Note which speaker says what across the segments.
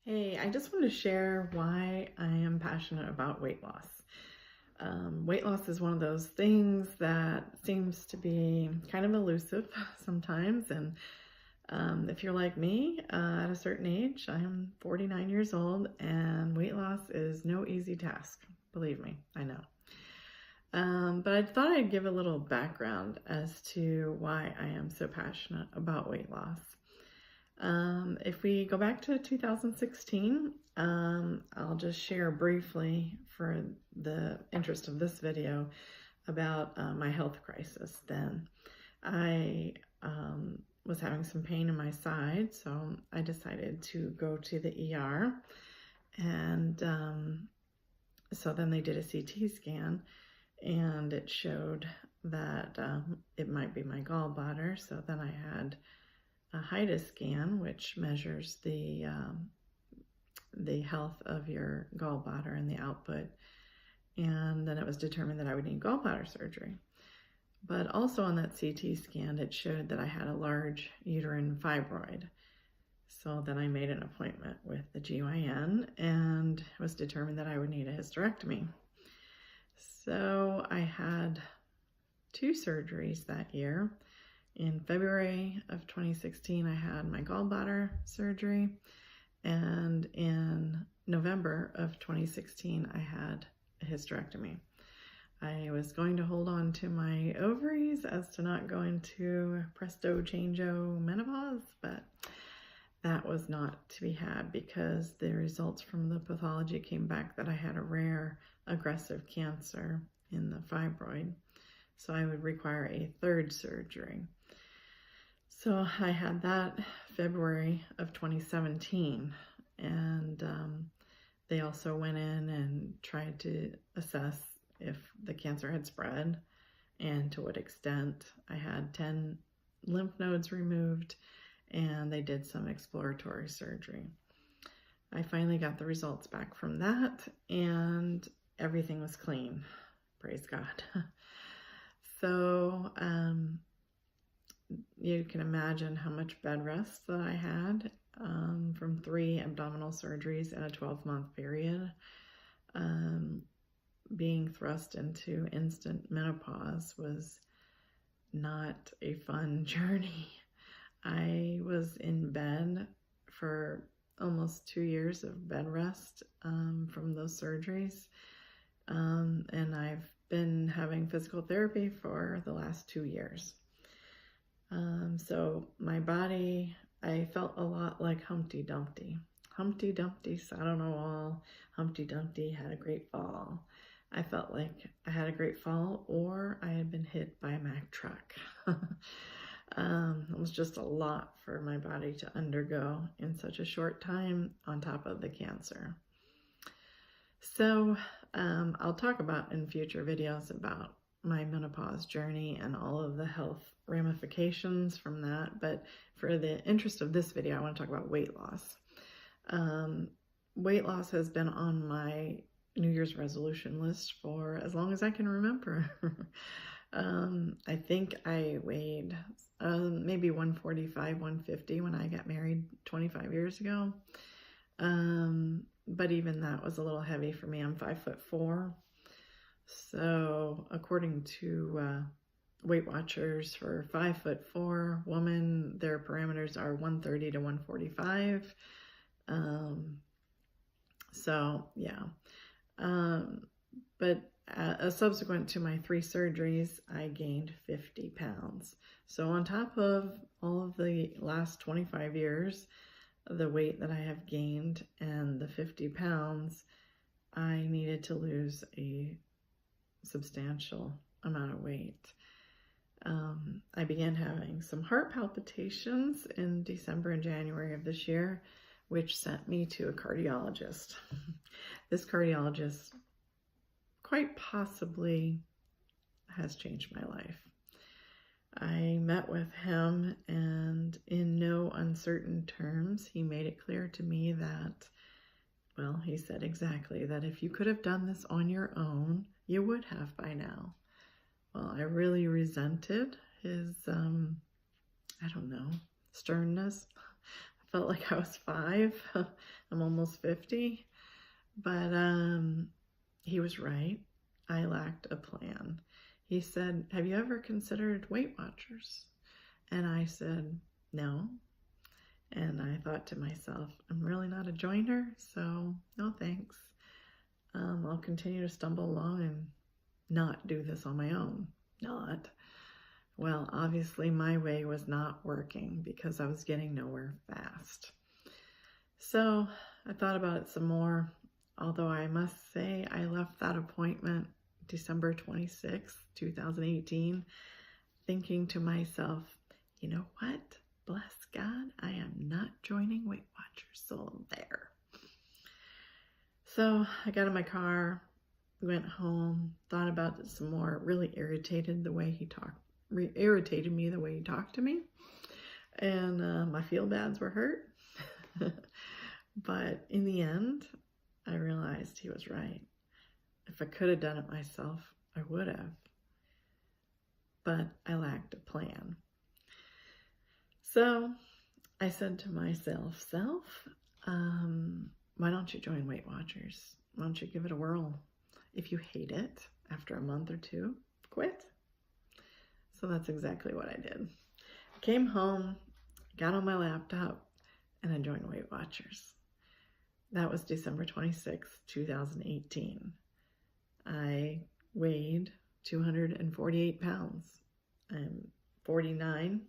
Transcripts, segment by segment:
Speaker 1: Hey, I just want to share why I am passionate about weight loss. Weight loss is one of those things that seems to be kind of elusive sometimes. And if you're like me, at a certain age, I'm 49 years old, and weight loss is no easy task. Believe me, I know. But I thought I'd give a little background as to why I am so passionate about weight loss. If we go back to 2016, I'll just share briefly for the interest of this video about my health crisis then. I was having some pain in my side, so I decided to go to the ER. And so then they did a CT scan, and it showed that it might be my gallbladder. So then I had a HIDA scan, which measures the health of your gallbladder and the output. And then it was determined that I would need gallbladder surgery. But also on that CT scan, it showed that I had a large uterine fibroid. So then I made an appointment with the GYN, and it was determined that I would need a hysterectomy. So I had 2 surgeries that year. In February of 2016, I had my gallbladder surgery, and in November of 2016, I had a hysterectomy. I was going to hold on to my ovaries as to not go into presto changeo menopause, but that was not to be had because the results from the pathology came back that I had a rare aggressive cancer in the fibroid. So I would require a 3rd surgery. So I had that February of 2017, and they also went in and tried to assess if the cancer had spread and to what extent. I had 10 lymph nodes removed, and they did some exploratory surgery. I finally got the results back from that, and everything was clean. Praise God. So you can imagine how much bed rest that I had from 3 abdominal surgeries in a 12-month period. Being thrust into instant menopause was not a fun journey. I was in bed for almost 2 years of bed rest from those surgeries. And I've been having physical therapy for the last 2 years. So my body, I felt a lot like Humpty Dumpty. Humpty Dumpty sat on a wall. Humpty Dumpty had a great fall. I felt like I had a great fall, or I had been hit by a Mack truck. It was just a lot for my body to undergo in such a short time on top of the cancer. So I'll talk about in future videos about my menopause journey and all of the health ramifications from that. But for the interest of this video, I want to talk about weight loss. Weight loss has been on my New Year's resolution list for as long as I can remember. I think I weighed maybe 145, 150 when I got married 25 years ago. But even that was a little heavy for me. I'm 5'4". So according to Weight Watchers, for 5'4" woman, their parameters are 130 to 145. So yeah. But subsequent to my 3 surgeries, I gained 50 pounds. So on top of all of the last 25 years, the weight that I have gained and the 50 pounds, I needed to lose a substantial amount of weight. I began having some heart palpitations in December and January of this year, which sent me to a cardiologist. This cardiologist quite possibly has changed my life. I met with him, and in no uncertain terms, he made it clear to me that, well, he said exactly that if you could have done this on your own, you would have by now. Well, I really resented his, I don't know, sternness. I felt like I was 5. I'm almost 50. But he was right. I lacked a plan. He said, have you ever considered Weight Watchers? And I said, no. And I thought to myself, I'm really not a joiner, so no thanks. I'll continue to stumble along and not do this on my own. Well, obviously my way was not working because I was getting nowhere fast. So I thought about it some more, although I must say I left that appointment December 26th, 2018, thinking to myself, you know what? Bless God, I am not joining Weight Watchers, so there. So I got in my car, went home, thought about it some more. It really irritated me the way he talked to me, and my feel-bads were hurt. But in the end, I realized he was right. If I could have done it myself, I would have. But I lacked a plan. So I said to myself, why don't you join Weight Watchers? Why don't you give it a whirl? If you hate it, after a month or two, quit. So that's exactly what I did. I came home, got on my laptop, and I joined Weight Watchers. That was December 26th, 2018. I weighed 248 pounds. I'm 49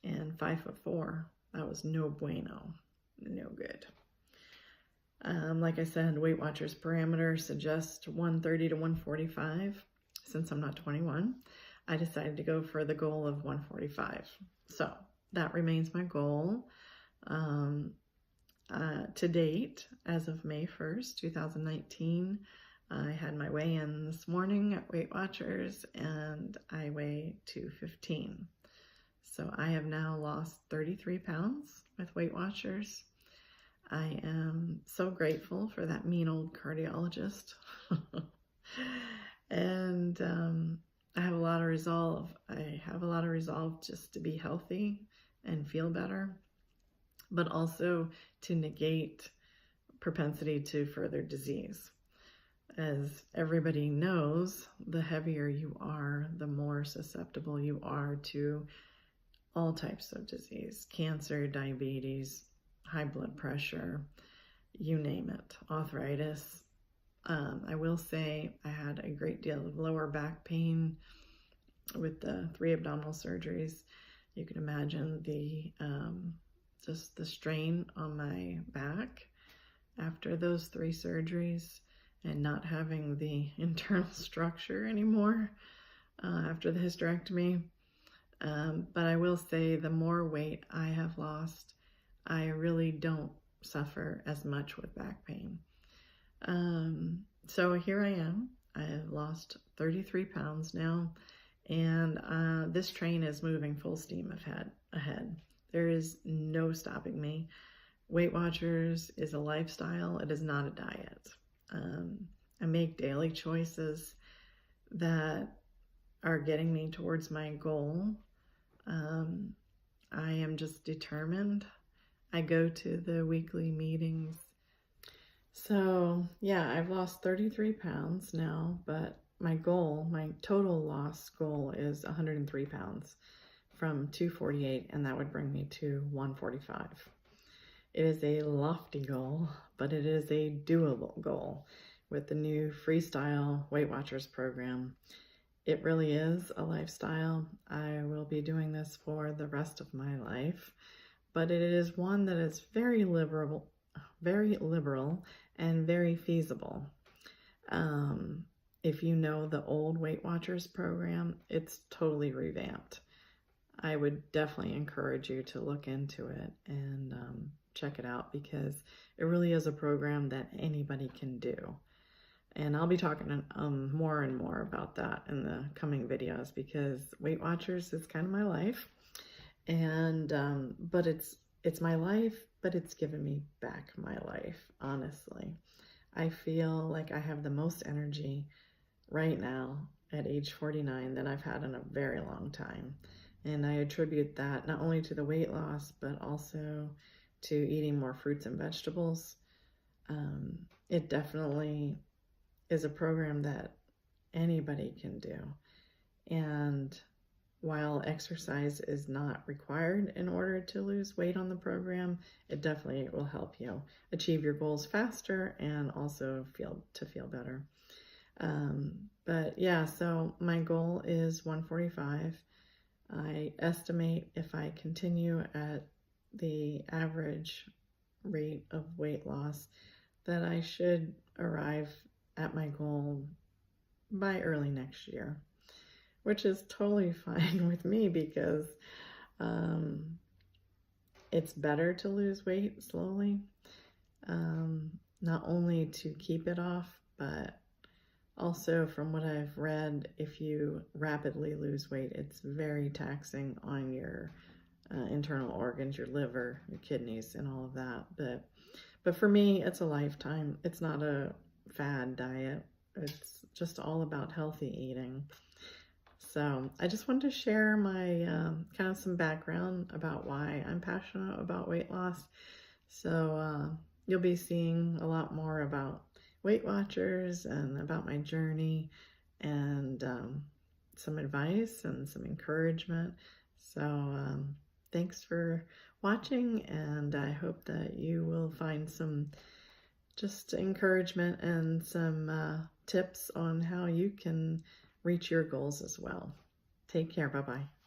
Speaker 1: and 5'4". That was no bueno, no good. Like I said, Weight Watchers parameter suggests 130 to 145. Since I'm not 21, I decided to go for the goal of 145. So that remains my goal. To date, as of May 1st, 2019, I had my weigh-in this morning at Weight Watchers, and I weigh 215. So I have now lost 33 pounds with Weight Watchers. I am so grateful for that mean old cardiologist. And I have a lot of resolve. I have a lot of resolve just to be healthy and feel better, but also to negate propensity to further disease. As everybody knows, the heavier you are, the more susceptible you are to all types of disease: cancer, diabetes, high blood pressure, you name it, arthritis. I will say I had a great deal of lower back pain with the 3 abdominal surgeries. You can imagine just the strain on my back after those 3 surgeries, and not having the internal structure anymore after the hysterectomy. But I will say the more weight I have lost, I really don't suffer as much with back pain. So here I am. I have lost 33 pounds now, and this train is moving full steam ahead. There is no stopping me. Weight Watchers is a lifestyle. It is not a diet. I make daily choices that are getting me towards my goal. I am just determined. I go to the weekly meetings. So yeah, I've lost 33 pounds now, but my total loss goal is 103 pounds from 248, and that would bring me to 145. It is a lofty goal, but it is a doable goal with the new Freestyle Weight Watchers program. It really is a lifestyle. I will be doing this for the rest of my life, but it is one that is very liberal and very feasible. If you know the old Weight Watchers program, it's totally revamped. I would definitely encourage you to look into it and check it out, because it really is a program that anybody can do. And I'll be talking more and more about that in the coming videos, because Weight Watchers is kind of my life. And but it's my life, but it's given me back my life, honestly. I feel like I have the most energy right now at age 49 that I've had in a very long time. And I attribute that not only to the weight loss, but also to eating more fruits and vegetables. It definitely is a program that anybody can do. And while exercise is not required in order to lose weight on the program, it definitely will help you achieve your goals faster and also feel better. But yeah, so my goal is 145. I estimate if I continue at the average rate of weight loss that I should arrive at my goal by early next year, which is totally fine with me because it's better to lose weight slowly, not only to keep it off, but also from what I've read, if you rapidly lose weight, it's very taxing on your internal organs, your liver, your kidneys, and all of that. But for me, it's a lifetime. It's not a fad diet. It's just all about healthy eating. So I just wanted to share my kind of some background about why I'm passionate about weight loss. So you'll be seeing a lot more about Weight Watchers and about my journey and some advice and some encouragement. So thanks for watching, and I hope that you will find some just encouragement and some tips on how you can reach your goals as well. Take care. Bye-bye.